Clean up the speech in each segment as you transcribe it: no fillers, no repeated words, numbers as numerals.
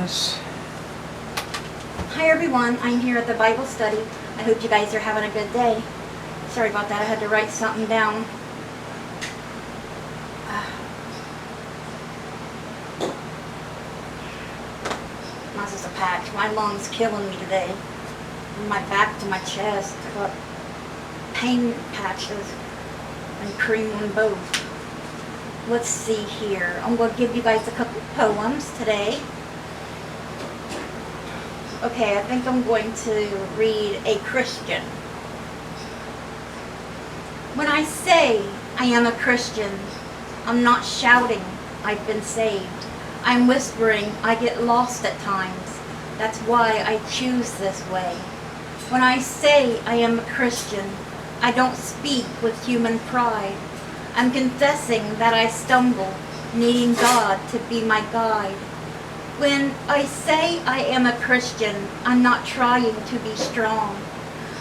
Yes. Hi everyone, I'm here at the Bible study. I hope you guys are having a good day. Sorry about that, I had to write something down. This is a patch. My lung's killing me today. From my back to my chest. I got pain patches and cream on both. Let's see here. I'm going to give you guys a couple poems today. Okay, I think I'm going to read A Christian. When I say I am a Christian, I'm not shouting I've been saved. I'm whispering I get lost at times. That's why I choose this way. When I say I am a Christian, I don't speak with human pride. I'm confessing that I stumble, needing God to be my guide. When I say I am a Christian, I'm not trying to be strong.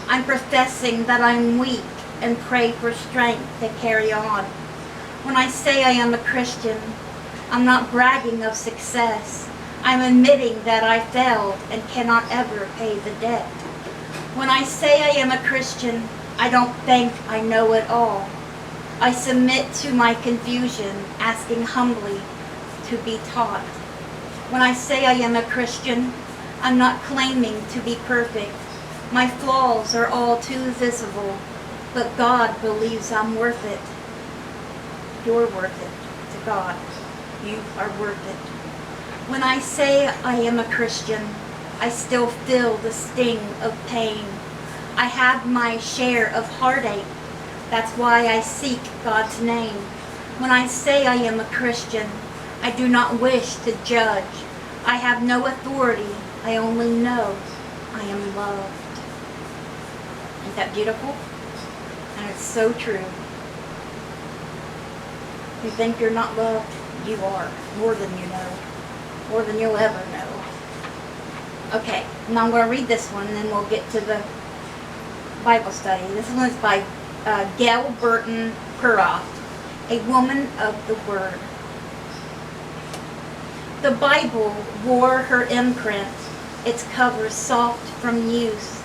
I'm professing that I'm weak and pray for strength to carry on. When I say I am a Christian, I'm not bragging of success. I'm admitting that I failed and cannot ever pay the debt. When I say I am a Christian, I don't think I know it all. I submit to my confusion, asking humbly to be taught. When I say I am a Christian, I'm not claiming to be perfect. My flaws are all too visible, but God believes I'm worth it. You're worth it to God. You are worth it. When I say I am a Christian, I still feel the sting of pain. I have my share of heartache. That's why I seek God's name. When I say I am a Christian, I do not wish to judge. I have no authority. I only know I am loved. Isn't that beautiful? And it's so true. You think you're not loved? You are. More than you know. More than you'll ever know. Okay, now I'm going to read this one and then we'll get to the Bible study. This one is by Gail Burton Perroff, A Woman of the Word. The Bible wore her imprint, its cover soft from use,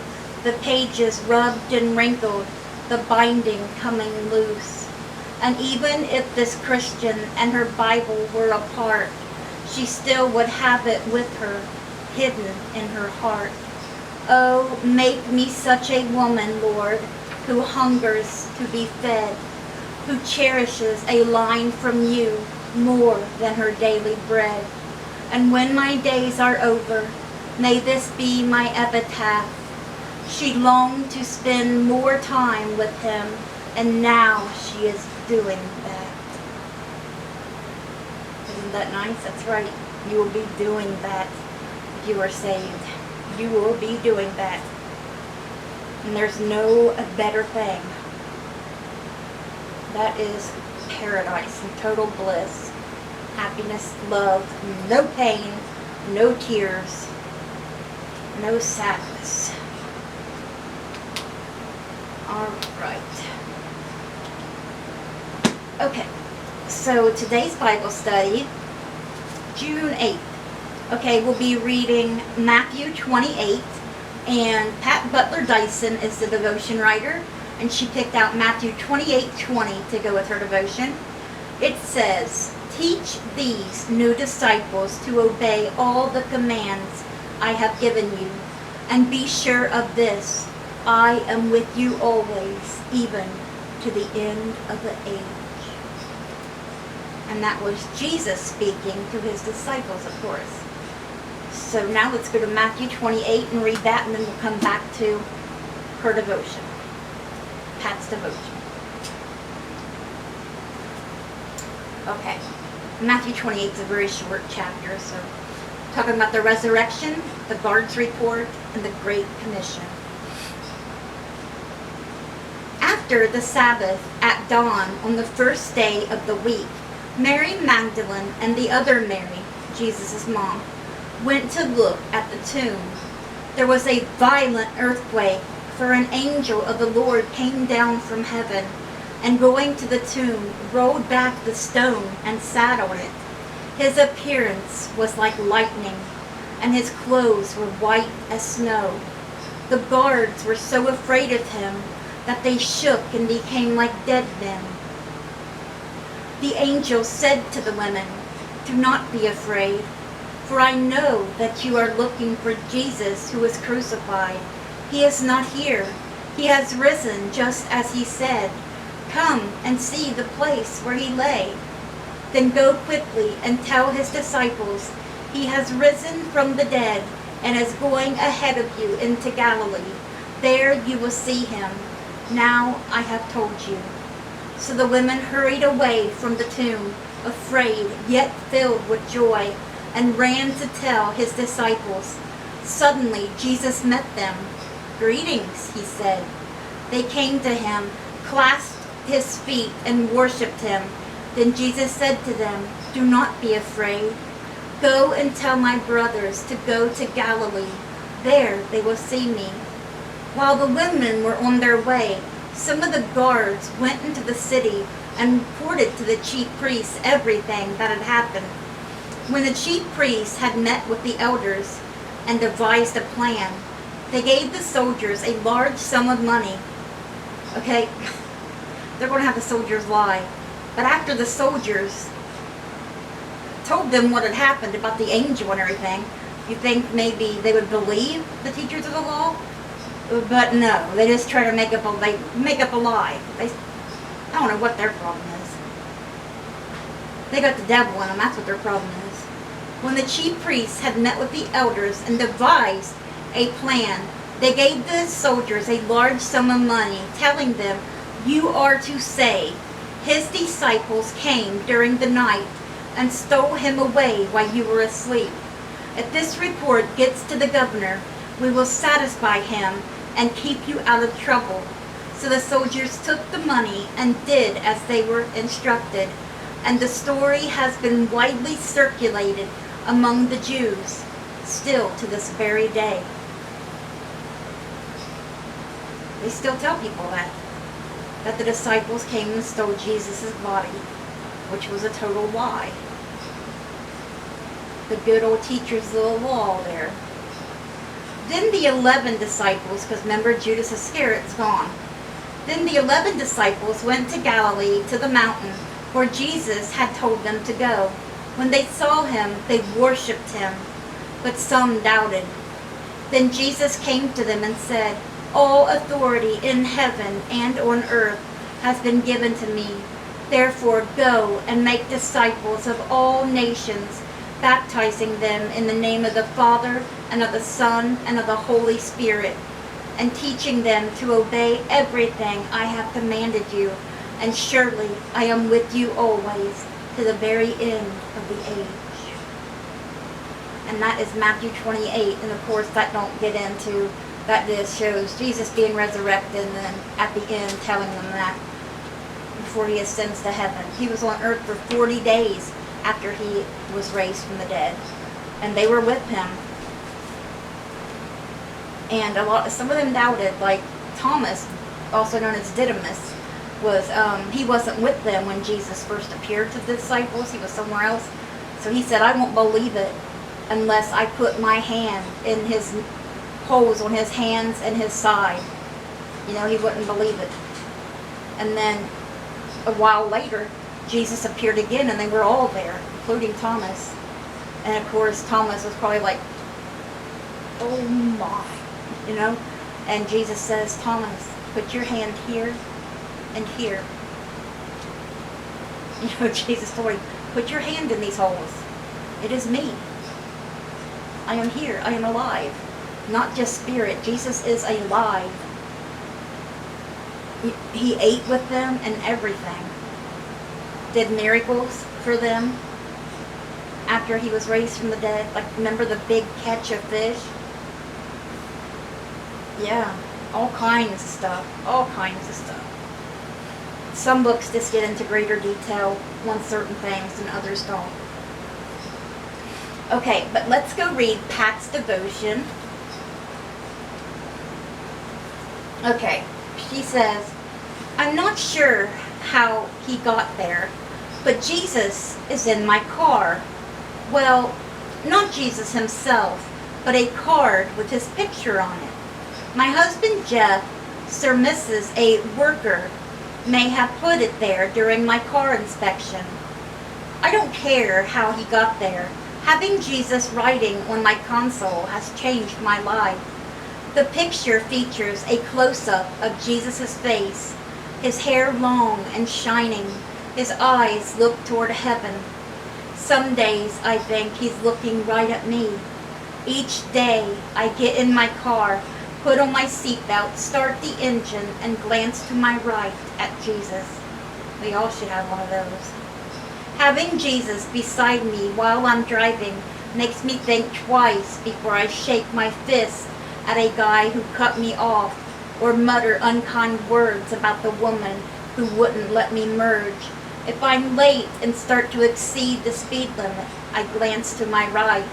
the pages rubbed and wrinkled, the binding coming loose. And even if this Christian and her Bible were apart, she still would have it with her, hidden in her heart. Oh, make me such a woman, Lord, who hungers to be fed, who cherishes a line from you more than her daily bread. And when my days are over, may this be my epitaph. She longed to spend more time with him, and now she is doing that. Isn't that nice? That's right. You will be doing that if you are saved. You will be doing that. And there's no better thing. That is paradise and total bliss. Happiness, love, no pain, no tears, no sadness. All right. Okay, so today's Bible study, June 8th. Okay, we'll be reading Matthew 28, and Pat Butler Dyson is the devotion writer, and she picked out Matthew 28:20 to go with her devotion. It says, "Teach these new disciples to obey all the commands I have given you, and be sure of this, I am with you always, even to the end of the age." And that was Jesus speaking to his disciples, of course. So now let's go to Matthew 28 and read that, and then we'll come back to her devotion, Pat's devotion. Okay, Matthew 28 is a very short chapter, so talking about the resurrection, the guard's report, and the Great Commission. After the Sabbath, at dawn on the first day of the week, Mary Magdalene and the other Mary, Jesus' mom, went to look at the tomb. There was a violent earthquake, for an angel of the Lord came down from heaven, and going to the tomb, rolled back the stone and sat on it. His appearance was like lightning, and his clothes were white as snow. The guards were so afraid of him that they shook and became like dead men. The angel said to the women, "Do not be afraid, for I know that you are looking for Jesus who was crucified. He is not here. He has risen just as he said. Come and see the place where he lay. Then go quickly and tell his disciples, he has risen from the dead and is going ahead of you into Galilee. There you will see him. Now I have told you." So the women hurried away from the tomb, afraid yet filled with joy, and ran to tell his disciples. Suddenly Jesus met them. "Greetings," he said. They came to him, clasped his feet, and worshipped him. Then Jesus said to them, "Do not be afraid. Go and tell my brothers to go to Galilee. There they will see me." While the women were on their way, some of the guards went into the city and reported to the chief priests everything that had happened. When the chief priests had met with the elders and devised a plan, they gave the soldiers a large sum of money. Okay, they're going to have the soldiers lie. But after the soldiers told them what had happened about the angel and everything, you think maybe they would believe the teachers of the law? But no, they just try to make up a lie. I don't know what their problem is. They got the devil in them, that's what their problem is. When the chief priests had met with the elders and devised a plan, they gave the soldiers a large sum of money, telling them, "You are to say, his disciples came during the night and stole him away while you were asleep. If this report gets to the governor, we will satisfy him and keep you out of trouble." So the soldiers took the money and did as they were instructed. And the story has been widely circulated among the Jews, still to this very day. They still tell people that the disciples came and stole Jesus' body, which was a total lie. The good old teachers of the law there. Then the 11 disciples, because remember Judas Iscariot's gone. Then the 11 disciples went to Galilee, to the mountain where Jesus had told them to go. When they saw him, they worshipped him, but some doubted. Then Jesus came to them and said, "All authority in heaven and on earth has been given to me. Therefore go and make disciples of all nations, baptizing them in the name of the Father and of the Son and of the Holy Spirit, and teaching them to obey everything I have commanded you. And surely I am with you always to the very end of the age." And that is Matthew 28. And of course that don't get into, that just shows Jesus being resurrected and then at the end telling them that before he ascends to heaven. He was on earth for 40 days after he was raised from the dead. And they were with him. And some of them doubted, like Thomas, also known as Didymus, he wasn't with them when Jesus first appeared to the disciples. He was somewhere else. So he said, "I won't believe it unless I put my hand in his holes on his hands and his side." You know, he wouldn't believe it. And then a while later, Jesus appeared again and they were all there, including Thomas. And of course, Thomas was probably like, "Oh my," you know. And Jesus says, "Thomas, put your hand here and here." You know, Jesus told him, "Put your hand in these holes. It is me. I am here. I am alive. Not just spirit. Jesus is alive." He ate with them and everything. Did miracles for them after he was raised from the dead. Like, remember the big catch of fish? Yeah, all kinds of stuff. All kinds of stuff. Some books just get into greater detail on certain things and others don't. Okay, but let's go read Pat's devotion. Okay, she says, "I'm not sure how he got there, but Jesus is in my car. Well, Not Jesus himself, but a card with his picture on it. My husband Jeff surmises a worker may have put it there during my car inspection. I don't care how he got there. Having Jesus writing on my console has changed my life. The picture features a close-up of Jesus' face, his hair long and shining, his eyes look toward heaven. Some days I think he's looking right at me. Each day I get in my car, put on my seatbelt, start the engine, and glance to my right at Jesus. We all should have one of those. Having Jesus beside me while I'm driving makes me think twice before I shake my fist at a guy who cut me off or mutter unkind words about the woman who wouldn't let me merge. If I'm late and start to exceed the speed limit, I glance to my right,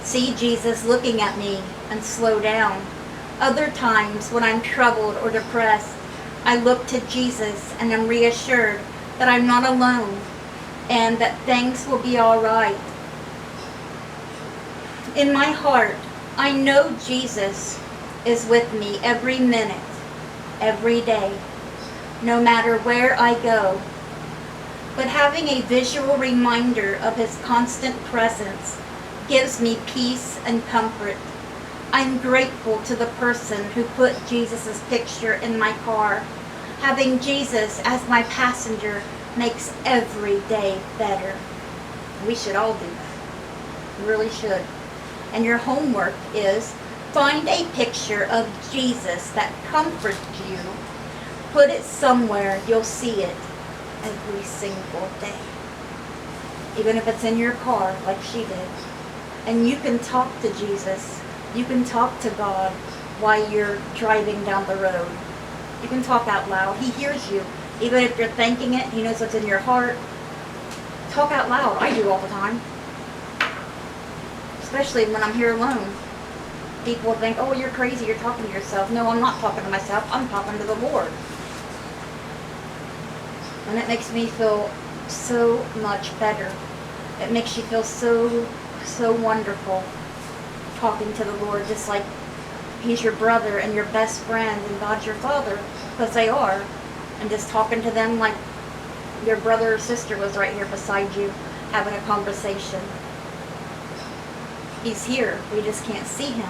see Jesus looking at me, and slow down. Other times when I'm troubled or depressed, I look to Jesus and am reassured that I'm not alone and that things will be all right. In my heart, I know Jesus is with me every minute, every day, no matter where I go. But having a visual reminder of his constant presence gives me peace and comfort. I'm grateful to the person who put Jesus' picture in my car. Having Jesus as my passenger makes every day better. We should all do that. We really should. And your homework is find a picture of Jesus that comforts you. Put it somewhere you'll see it every single day. Even if it's in your car like she did. And you can talk to Jesus. You can talk to God while you're driving down the road. You can talk out loud. He hears you. Even if you're thinking it, he knows what's in your heart. Talk out loud. I do all the time. Especially when I'm here alone. People think, oh, you're crazy. You're talking to yourself. No, I'm not talking to myself. I'm talking to the Lord. And it makes me feel so much better. It makes you feel so wonderful talking to the Lord, just like he's your brother and your best friend and God's your father, because they are. And just talking to them like your brother or sister was right here beside you having a conversation. He's here. We just can't see him.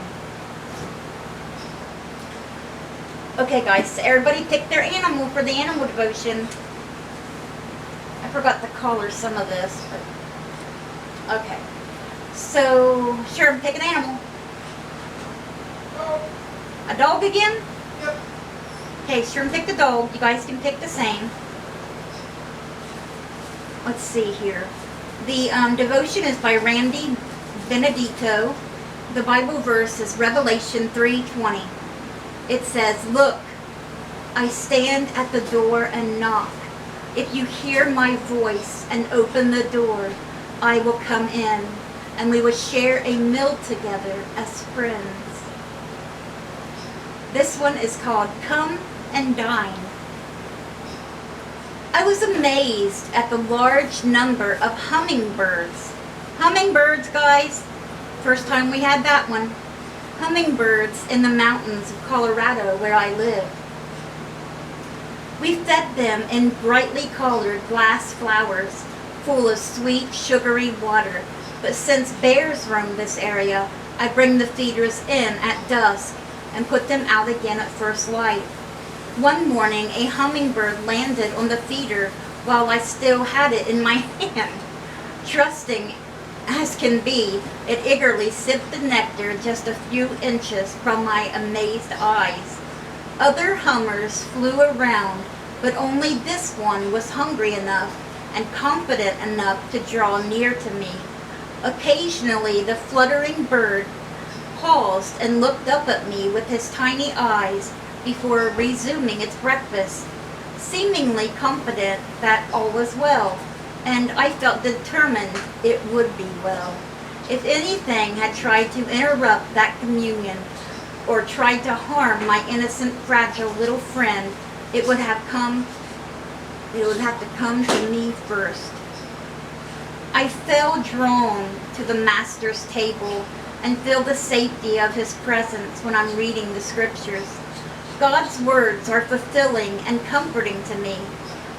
Okay, guys, so everybody pick their animal for the animal devotion. I forgot to color some of this, but okay. So, sure, pick an animal. A dog again? Yep. Okay, sure, pick the dog. You guys can pick the same. Let's see here. The devotion is by Randy Benedito. The Bible verse is Revelation 3:20. It says, "Look, I stand at the door and knock. If you hear my voice and open the door, I will come in, and we will share a meal together as friends." This one is called Come and Dine. I was amazed at the large number of hummingbirds. Hummingbirds, guys. First time we had that one. Hummingbirds in the mountains of Colorado where I live. We fed them in brightly colored glass flowers full of sweet, sugary water. But since bears roam this area, I bring the feeders in at dusk and put them out again at first light. One morning, a hummingbird landed on the feeder while I still had it in my hand. Trusting as can be, it eagerly sipped the nectar just a few inches from my amazed eyes. Other hummers flew around, but only this one was hungry enough and confident enough to draw near to me. Occasionally, the fluttering bird paused and looked up at me with his tiny eyes before resuming its breakfast, seemingly confident that all was well, and I felt determined it would be well. If anything had tried to interrupt that communion or tried to harm my innocent, fragile little friend, it would have to come to me first. I feel drawn to the Master's table and feel the safety of his presence when I'm reading the scriptures. God's words are fulfilling and comforting to me,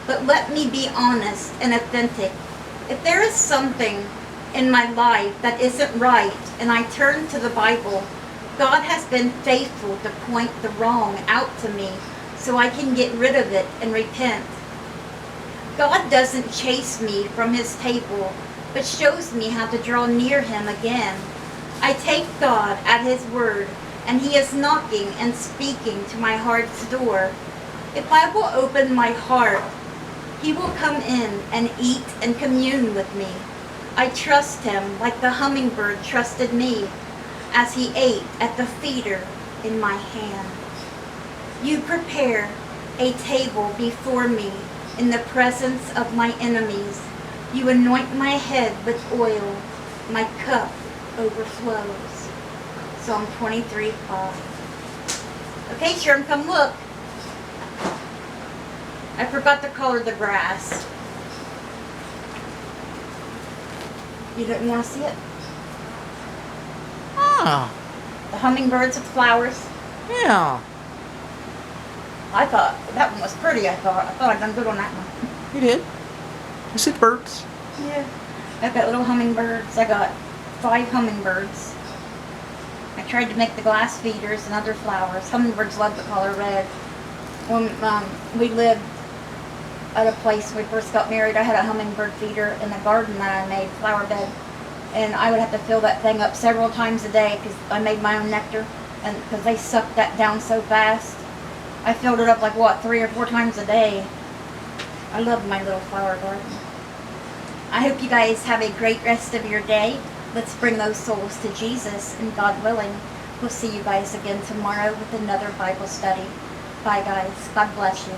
but let me be honest and authentic. If there is something in my life that isn't right and I turn to the Bible, God has been faithful to point the wrong out to me so I can get rid of it and repent. God doesn't chase me from his table, but shows me how to draw near him again. I take God at his word, and he is knocking and speaking to my heart's door. If I will open my heart, he will come in and eat and commune with me. I trust him like the hummingbird trusted me as he ate at the feeder in my hand. You prepare a table before me in the presence of my enemies. You anoint my head with oil. My cup overflows. Psalm 23:5. Okay, Sherm, come look. I forgot to color the grass. You didn't want to see it? Oh, The hummingbirds with flowers. yeah. I thought that one was pretty. I thought I'd done good on that one. You did. You see the birds? Yeah. I've got little hummingbirds. I got 5 hummingbirds. I tried to make the glass feeders and other flowers. Hummingbirds love the color red. When we lived at a place when we first got married, I had a hummingbird feeder in the garden that I made, flower bed. And I would have to fill that thing up several times a day because I made my own nectar. And because they sucked that down so fast. I filled it up like, 3 or 4 times a day. I love my little flower garden. I hope you guys have a great rest of your day. Let's bring those souls to Jesus, and God willing, we'll see you guys again tomorrow with another Bible study. Bye guys. God bless you.